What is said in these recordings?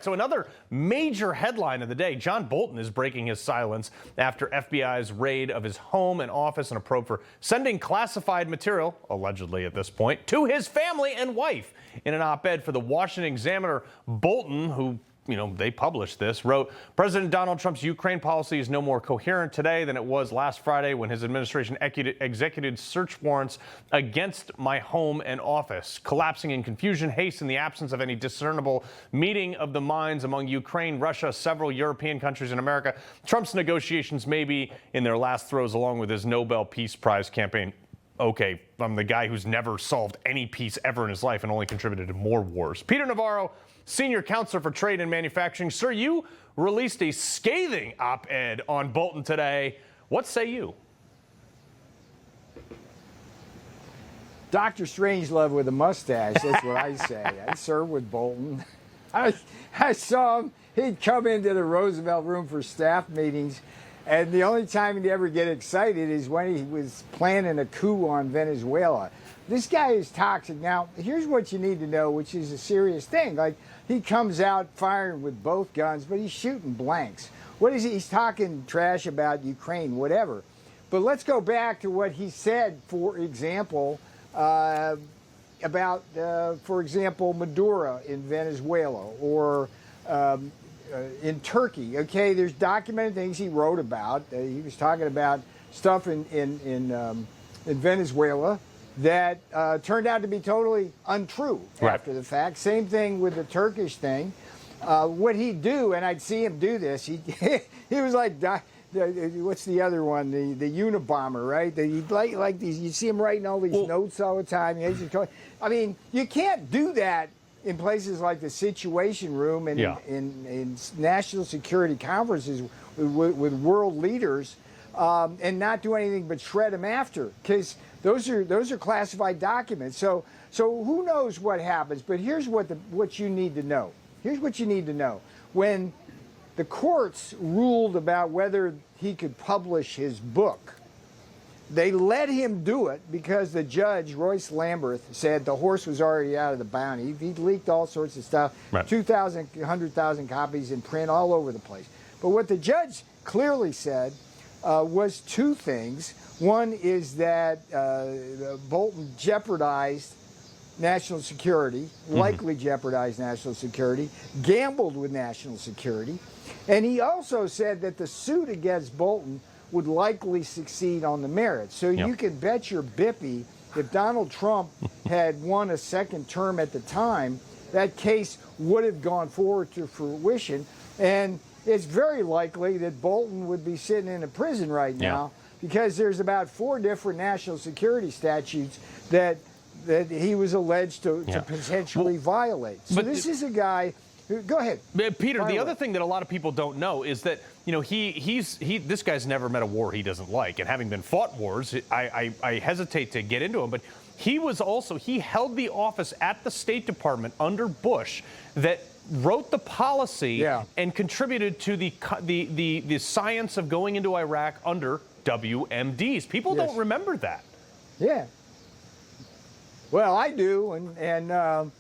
So another major headline of the day, John Bolton is breaking his silence after FBI's raid of his home and office in a probe for sending classified material, allegedly at this point, to his family and wife. In an op-ed for the Washington Examiner, Bolton, who they published this, wrote, President Donald Trump's Ukraine policy is no more coherent today than it was last Friday when his administration executed search warrants against my home and office, collapsing in confusion, haste, in the absence of any discernible meeting of the minds among Ukraine, Russia, several European countries, and America. Trump's negotiations may be in their last throes along with his Nobel Peace Prize campaign. Okay, I'm the guy who's never solved any peace ever in his life and only contributed to more wars. Peter Navarro, Senior Counselor for Trade and Manufacturing. Sir, you released a scathing op-ed on Bolton today. What say you? Dr. Strangelove with a mustache, that's what I say. I served with Bolton. I saw him. He'd come into the Roosevelt Room for staff meetings, and the only time he'd ever get excited is when he was planning a coup on Venezuela. This guy is toxic. Now, here's what you need to know, which is a serious thing. Like, he comes out firing with both guns, but he's shooting blanks. What is he? He's talking trash about Ukraine, whatever. But let's go back to what he said, for example, about, for example, Maduro in Venezuela or in Turkey. Okay, there's documented things he wrote about. He was talking about stuff in Venezuela that turned out to be totally untrue after the fact. Same thing with the Turkish thing. What he'd do, and I'd see him do this, he was like, what's the other one? The Unabomber, right? He'd like these, you see him writing all these notes all the time. I mean, you can't do that in places like the Situation Room and in national security conferences with world leaders and not do anything but shred them after, because those are classified documents. So who knows what happens? But here's what you need to know. Here's what you need to know. When the courts ruled about whether he could publish his book, they let him do it because the judge, Royce Lamberth, said the horse was already out of the bounty. He'd leaked all sorts of stuff, 2,000, 100,000 copies in print all over the place. But what the judge clearly said was two things. One is that Bolton jeopardized national security, likely jeopardized national security, gambled with national security. And he also said that the suit against Bolton would likely succeed on the merits. So you can bet your bippy if Donald Trump had won a second term at the time, that case would have gone forward to fruition. And it's very likely that Bolton would be sitting in a prison right now because there's about 4 different national security statutes that he was alleged to potentially violate. So this is a guy. Go ahead, Peter. The other thing that a lot of people don't know is that this guy's never met a war he doesn't like, and having been fought wars, I hesitate to get into him, but he held the office at the State Department under Bush that wrote the policy and contributed to the science of going into Iraq under WMDs. People don't remember that. Yeah. Well, I do, and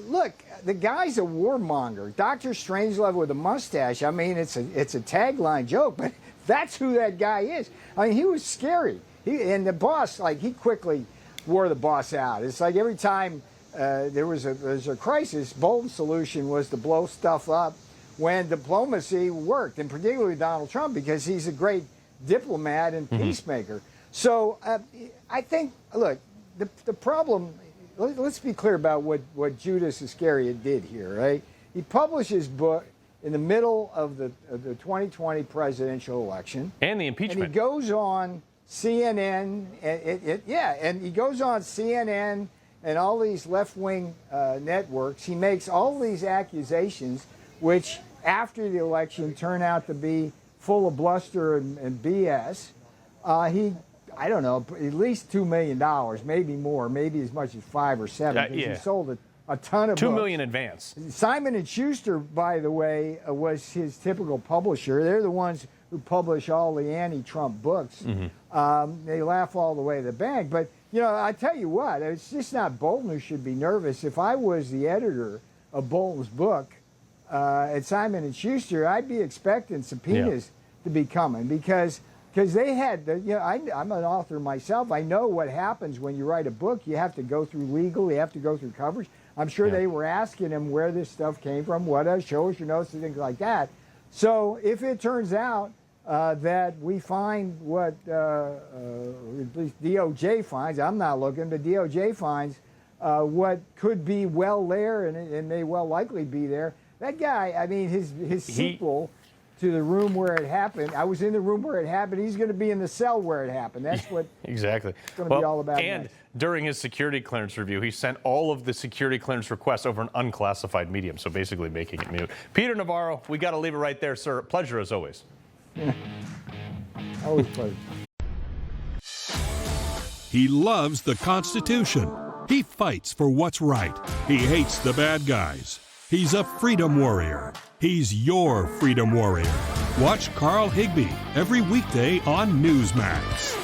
look, the guy's a warmonger. Dr. Strangelove with a mustache. I mean, it's a tagline joke, but that's who that guy is. I mean, he was scary. And the boss, he quickly wore the boss out. It's like every time there was a crisis, Bolton's solution was to blow stuff up when diplomacy worked, and particularly Donald Trump, because he's a great diplomat and peacemaker. So I think, look, the problem, let's be clear about what Judas Iscariot did here, right? He published his book in the middle of the 2020 presidential election. And the impeachment. And he goes on CNN, and he goes on CNN and all these left-wing networks. He makes all these accusations, which after the election turn out to be full of bluster and BS. I don't know, at least $2 million, maybe more, maybe as much as 5 or 7. He sold a ton of $2 books. million advance. Simon & Schuster, by the way, was his typical publisher. They're the ones who publish all the anti-Trump books. They laugh all the way to the bank. But, I tell you what, it's just not Bolton who should be nervous. If I was the editor of Bolton's book, at Simon & Schuster, I'd be expecting subpoenas to be coming because they had, I'm an author myself. I know what happens when you write a book. You have to go through legal, you have to go through coverage. I'm sure they were asking him where this stuff came from, show us your notes and things like that. So if it turns out that we find what at least DOJ finds, I'm not looking, but DOJ finds what could be well there and may well likely be there. That guy, I mean, his sequel to the room where it happened, I was in the room where it happened, he's going to be in the cell where it happened. That's what exactly. it's going to be all about. And next. During his security clearance review, he sent all of the security clearance requests over an unclassified medium, so basically making it mute. Peter Navarro, we got to leave it right there, sir. Pleasure as always. Always pleasure. He loves the Constitution. He fights for what's right. He hates the bad guys. He's a freedom warrior. He's your freedom warrior. Watch Cark Higbie every weekday on Newsmax.